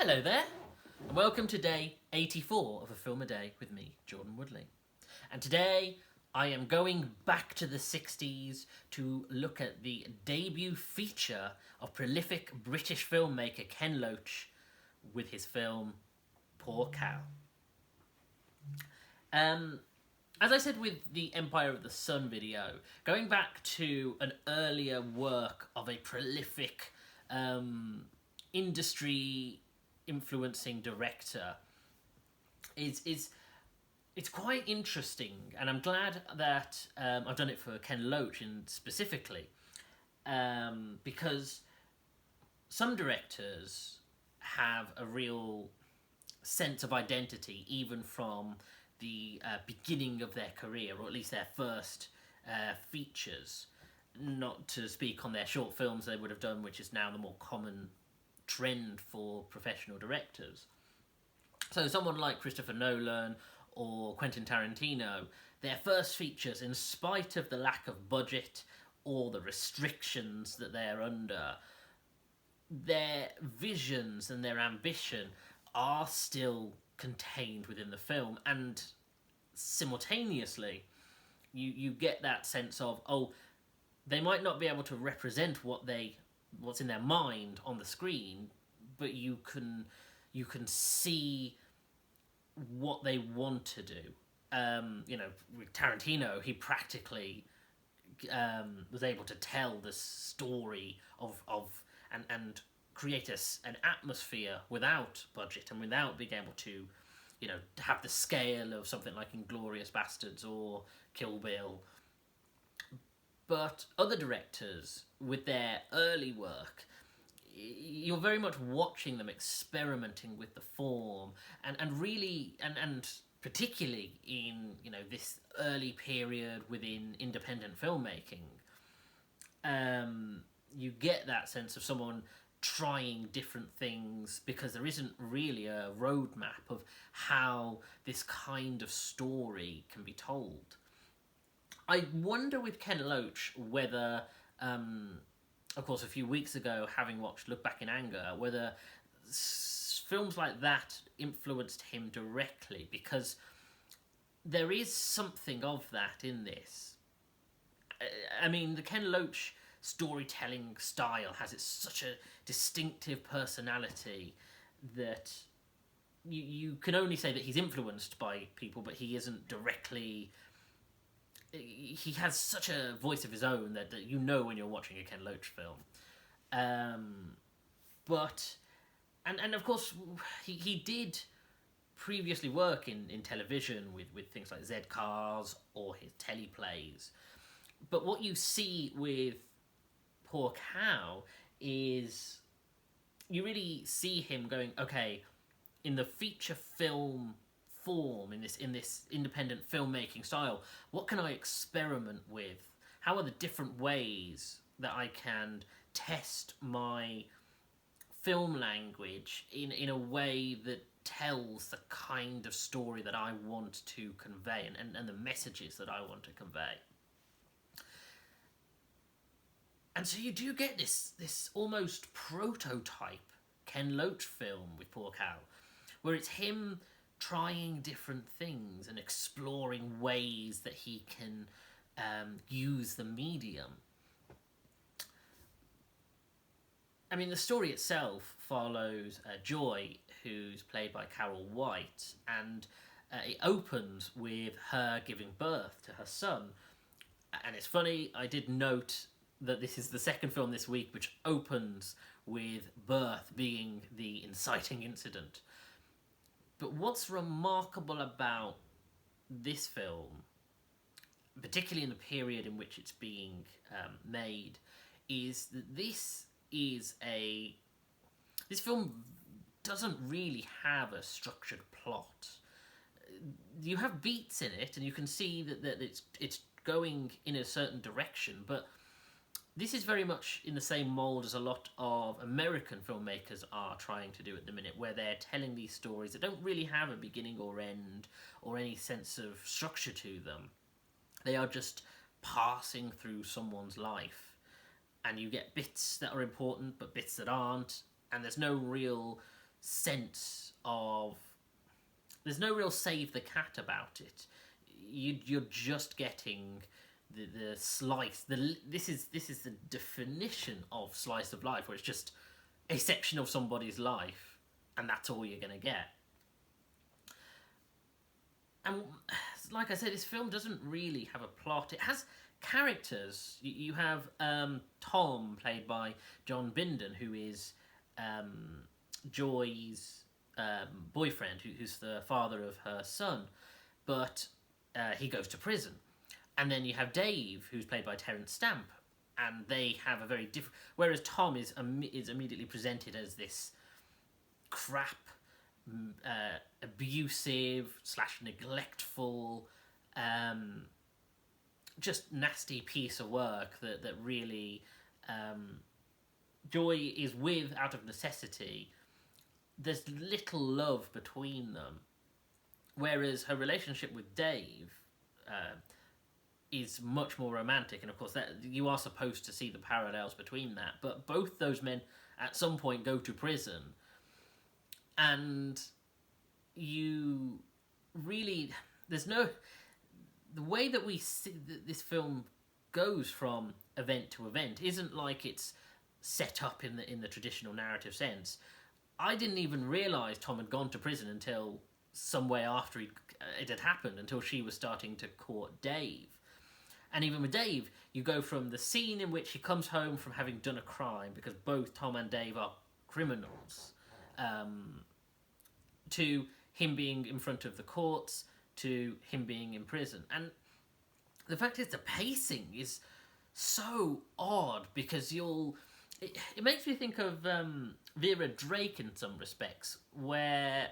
Hello there, and welcome to day 84 of A Film a Day with me, Jordan Woodley. And today I am going back to the 60s to look at the debut feature of prolific British filmmaker Ken Loach with his film Poor Cow. As I said with the Empire of the Sun video, going back to an earlier work of a prolific industry influencing director it's quite interesting, and I'm glad that I've done it for Ken Loach specifically, because some directors have a real sense of identity even from the beginning of their career, or at least their first features, not to speak on their short films they would have done, which is now the more common trend for professional directors. So someone like Christopher Nolan or Quentin Tarantino, their first features, in spite of the lack of budget or the restrictions that they're under, their visions and their ambition are still contained within the film, and simultaneously you get that sense of, oh, they might not be able to represent what's in their mind on the screen, but you can see what they want to do. With Tarantino, he practically was able to tell the story of and create an atmosphere without budget and without being able to, have the scale of something like Inglourious Basterds or Kill Bill. But other directors, with their early work, you're very much watching them experimenting with the form, and really, and particularly in this early period within independent filmmaking, you get that sense of someone trying different things because there isn't really a roadmap of how this kind of story can be told. I wonder with Ken Loach whether, of course, a few weeks ago, having watched Look Back in Anger, whether films like that influenced him directly, because there is something of that in this. I mean, the Ken Loach storytelling style has such a distinctive personality that you can only say that he's influenced by people, but he isn't directly. He has such a voice of his own that you know when you're watching a Ken Loach film. And of course, he did previously work in television with things like Z Cars or his teleplays. But what you see with Poor Cow is you really see him going, okay, in the feature film form, in this independent filmmaking style, what can I experiment with? How are the different ways that I can test my film language in a way that tells the kind of story that I want to convey, and the messages that I want to convey? And so you do get this almost prototype Ken Loach film with Poor Cow, where it's him trying different things and exploring ways that he can use the medium. I mean, the story itself follows Joy, who's played by Carol White, and it opens with her giving birth to her son. And it's funny, I did note that this is the second film this week which opens with birth being the inciting incident. But what's remarkable about this film, particularly in the period in which it's being made, is that this film doesn't really have a structured plot. You have beats in it, and you can see that it's going in a certain direction, but this is very much in the same mould as a lot of American filmmakers are trying to do at the minute, where they're telling these stories that don't really have a beginning or end or any sense of structure to them. They are just passing through someone's life, and you get bits that are important but bits that aren't, and there's no real sense of, there's no real save the cat about it. You're just getting the slice. This is the definition of slice of life, where it's just a section of somebody's life, and that's all you're gonna get. And like I said, this film doesn't really have a plot. It has characters. You have Tom, played by John Binden, who is Joy's boyfriend, who's the father of her son, but he goes to prison. And then you have Dave, who's played by Terence Stamp, and they have a very different. Whereas Tom is immediately presented as this crap, abusive / neglectful, just nasty piece of work that really Joy is with out of necessity. There's little love between them, whereas her relationship with Dave is much more romantic, and of course that you are supposed to see the parallels between that. But both those men at some point go to prison, and you really, there's no, the way that we see this film goes from event to event isn't like it's set up in the traditional narrative sense. I didn't even realise Tom had gone to prison until some way after it had happened, until she was starting to court Dave. And even with Dave, you go from the scene in which he comes home from having done a crime, because both Tom and Dave are criminals, to him being in front of the courts, to him being in prison. And the fact is, the pacing is so odd, because it makes me think of Vera Drake in some respects, where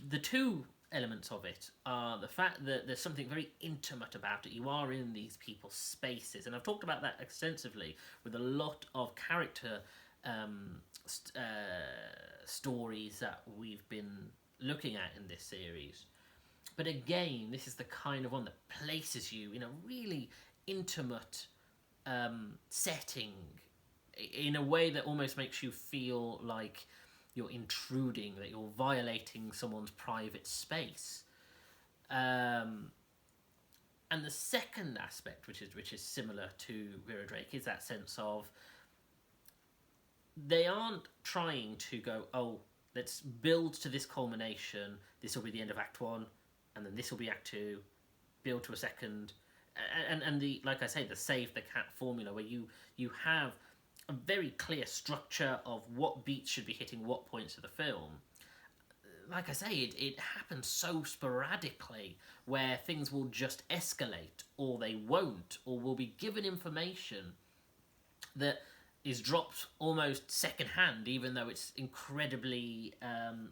the two elements of it are the fact that there's something very intimate about it. You are in these people's spaces, and I've talked about that extensively with a lot of character stories that we've been looking at in this series. But again, this is the kind of one that places you in a really intimate setting in a way that almost makes you feel like you're intruding, that you're violating someone's private space. And the second aspect, which is similar to Vera Drake, is that sense of they aren't trying to go, oh, let's build to this culmination, this will be the end of Act 1, and then this will be Act 2, build to a second, and the, like I say, the save the cat formula, where you have a very clear structure of what beats should be hitting what points of the film. Like I say, it happens so sporadically, where things will just escalate, or they won't, or will be given information that is dropped almost secondhand, even though it's incredibly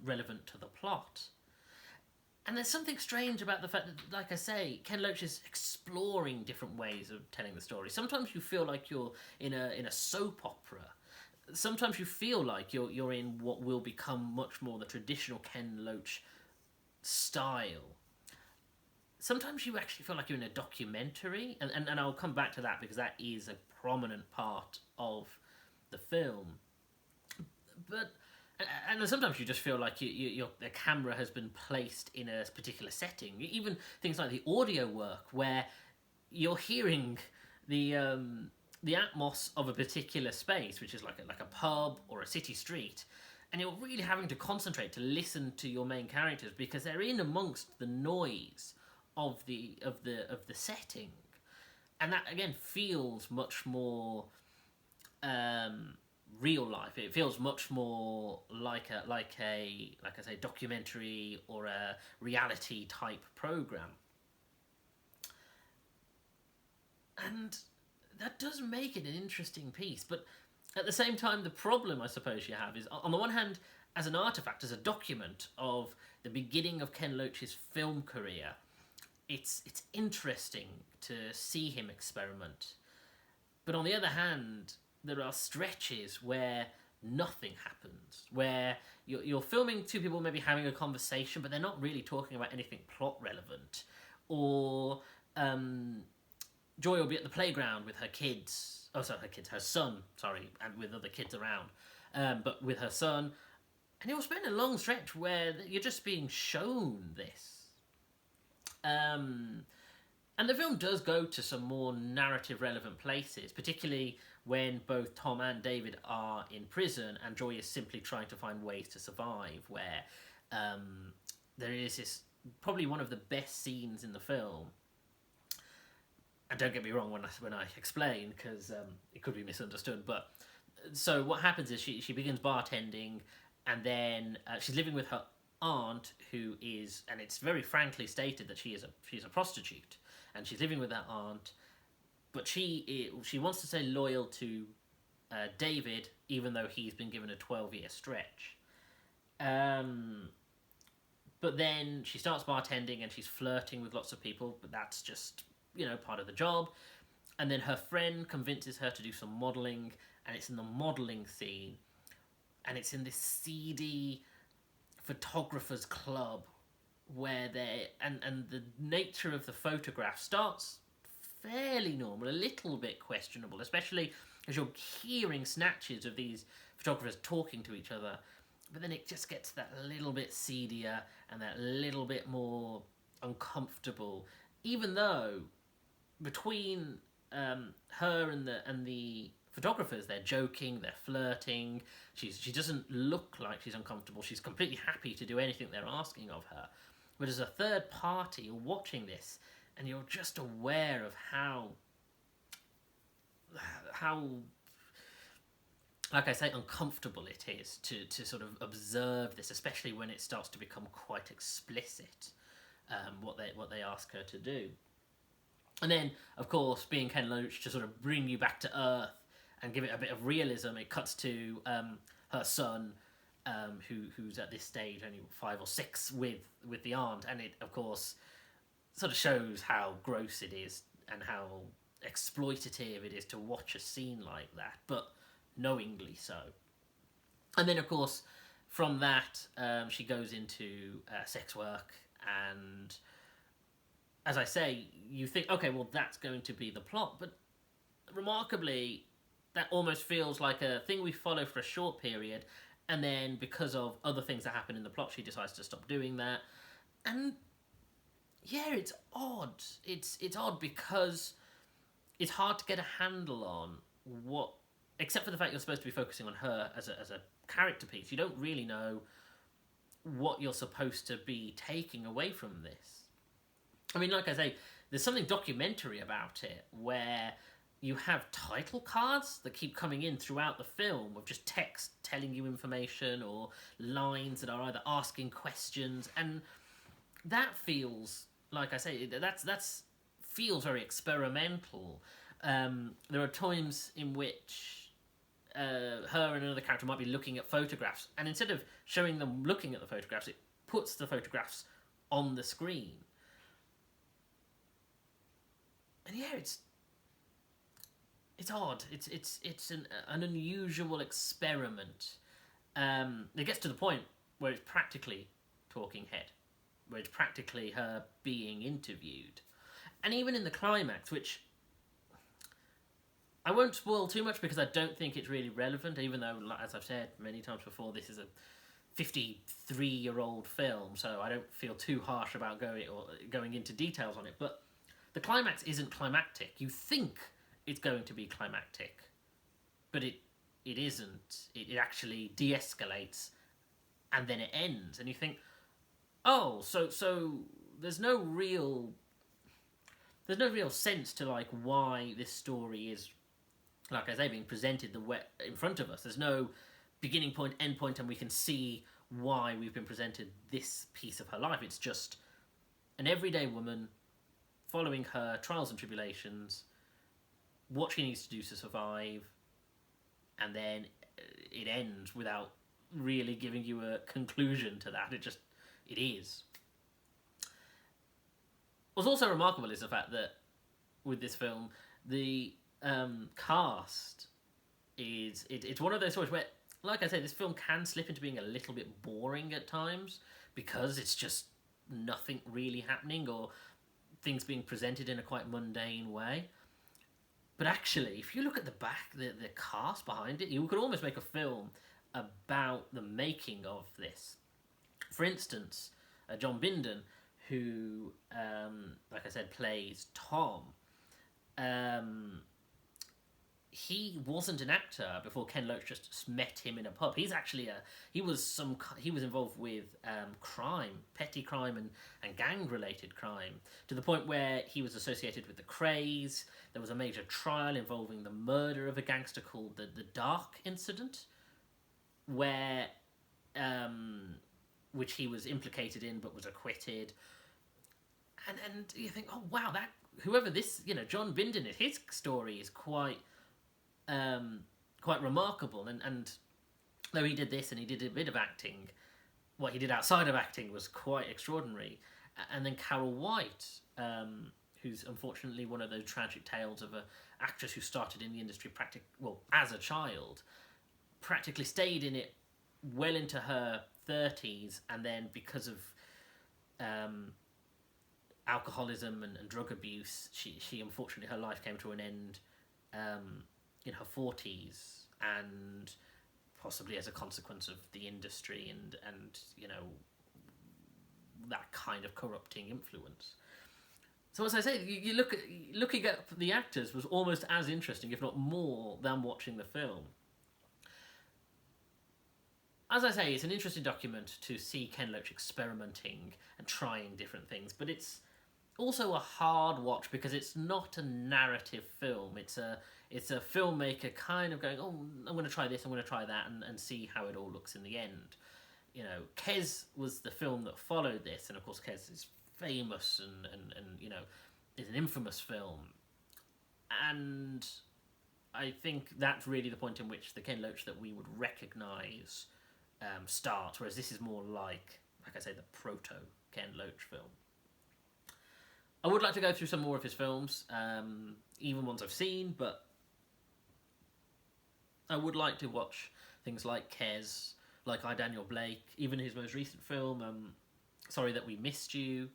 relevant to the plot. And there's something strange about the fact that, like I say, Ken Loach is exploring different ways of telling the story. Sometimes you feel like you're in a soap opera. Sometimes you feel like you're in what will become much more the traditional Ken Loach style. Sometimes you actually feel like you're in a documentary, and I'll come back to that, because that is a prominent part of the film. But and sometimes you just feel like the camera has been placed in a particular setting. Even things like the audio work, where you're hearing the atmos of a particular space, which is like a pub or a city street, and you're really having to concentrate to listen to your main characters, because they're in amongst the noise of the setting, and that again feels much more real life. It feels much more like a like I say, documentary or a reality type program, and that does make it an interesting piece. But at the same time, the problem I suppose you have is, on the one hand, as an artifact, as a document of the beginning of Ken Loach's film career, it's interesting to see him experiment. But on the other hand, there are stretches where nothing happens, where you're filming two people maybe having a conversation, but they're not really talking about anything plot relevant. Or Joy will be at the playground with her son, and with other kids around, but with her son. And you'll spend a long stretch where you're just being shown this. And the film does go to some more narrative relevant places, particularly when both Tom and David are in prison and Joy is simply trying to find ways to survive, where there is this, probably one of the best scenes in the film. And don't get me wrong when I explain, because it could be misunderstood, but so what happens is she begins bartending, and then she's living with her aunt, who is, and it's very frankly stated that she's a prostitute, and she's living with her aunt, but she wants to stay loyal to David, even though he's been given a 12-year stretch. But then she starts bartending and she's flirting with lots of people, but that's just, part of the job. And then her friend convinces her to do some modelling, and it's in the modelling scene, and it's in this seedy photographers club where and the nature of the photograph starts fairly normal, a little bit questionable, especially as you're hearing snatches of these photographers talking to each other, but then it just gets that little bit seedier and that little bit more uncomfortable, even though between her and the photographers, they're joking, they're flirting. She doesn't look like she's uncomfortable. She's completely happy to do anything they're asking of her. But as a third party, you're watching this, and you're just aware of how, like I say, uncomfortable it is to sort of observe this, especially when it starts to become quite explicit, what they ask her to do. And then, of course, being Ken Loach, to sort of bring you back to earth and give it a bit of realism, it cuts to her son, who's at this stage only 5 or 6 with the aunt, and it, of course, sort of shows how gross it is and how exploitative it is to watch a scene like that, but knowingly so. And then, of course, from that, she goes into sex work, and as I say, you think, okay, well, that's going to be the plot, but remarkably, that almost feels like a thing we follow for a short period, and then because of other things that happen in the plot, she decides to stop doing that. And yeah, it's odd. It's odd because it's hard to get a handle on what, except for the fact you're supposed to be focusing on her as a character piece. You don't really know what you're supposed to be taking away from this. I mean, like I say, there's something documentary about it where you have title cards that keep coming in throughout the film of just text telling you information or lines that are either asking questions, and that feels, like I say, that's feels very experimental. There are times in which her and another character might be looking at photographs, and instead of showing them looking at the photographs, it puts the photographs on the screen. And yeah, it's odd. It's an unusual experiment. It gets to the point where it's practically talking head, where it's practically her being interviewed. And even in the climax, which I won't spoil too much because I don't think it's really relevant, even though, as I've said many times before, this is a 53-year-old film, so I don't feel too harsh about going into details on it. But the climax isn't climactic. You think it's going to be climactic, but it isn't. It actually de-escalates, and then it ends, and you think, oh, so there's no real sense to like why this story is, like I say, being presented in front of us. There's no beginning point, end point, and we can see why we've been presented this piece of her life. It's just an everyday woman following her trials and tribulations, what she needs to do to survive, and then it ends without really giving you a conclusion to that. It is. What's also remarkable is the fact that with this film, the cast it's one of those stories where, like I say, this film can slip into being a little bit boring at times because it's just nothing really happening or things being presented in a quite mundane way. But actually, if you look at the cast behind it, you could almost make a film about the making of this. For instance, John Bindon, who, like I said, plays Tom, he wasn't an actor before Ken Loach just met him in a pub. He was involved with crime, petty crime and gang related crime, to the point where he was associated with the Krays. There was a major trial involving the murder of a gangster called the Dark Incident, where which he was implicated in but was acquitted. And you think, oh wow, that whoever this, John Bindon, his story is quite remarkable, and though he did this and he did a bit of acting, what he did outside of acting was quite extraordinary. And then Carol White, who's unfortunately one of those tragic tales of an actress who started in the industry as a child, practically stayed in it well into her 30s, and then because of alcoholism and drug abuse, she unfortunately, her life came to an end in her 40s, and possibly as a consequence of the industry and that kind of corrupting influence. So as I say, looking at the actors was almost as interesting, if not more, than watching the film. As I say, it's an interesting document to see Ken Loach experimenting and trying different things, but it's also a hard watch because it's not a narrative film. It's a filmmaker kind of going, oh, I'm going to try this, I'm going to try that, and see how it all looks in the end. Kes was the film that followed this, and of course Kes is famous and is an infamous film. And I think that's really the point in which the Ken Loach that we would recognise starts, whereas this is more like I say, the proto Ken Loach film. I would like to go through some more of his films, even ones I've seen, but I would like to watch things like Kes, like I, Daniel Blake, even his most recent film, Sorry That We Missed You.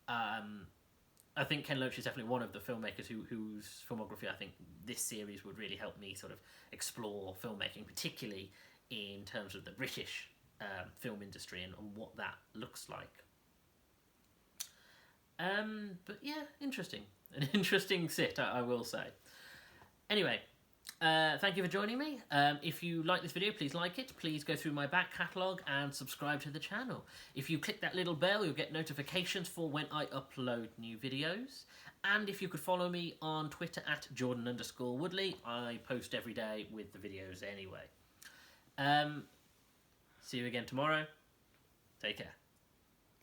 I think Ken Loach is definitely one of the filmmakers whose filmography I think this series would really help me sort of explore filmmaking, particularly in terms of the British film industry and what that looks like. But yeah, interesting. An interesting sit, I will say. Anyway, thank you for joining me. If you like this video, please like it. Please go through my back catalogue and subscribe to the channel. If you click that little bell, you'll get notifications for when I upload new videos. And if you could follow me on Twitter at Jordan_Woodley, I post every day with the videos anyway. See you again tomorrow. Take care.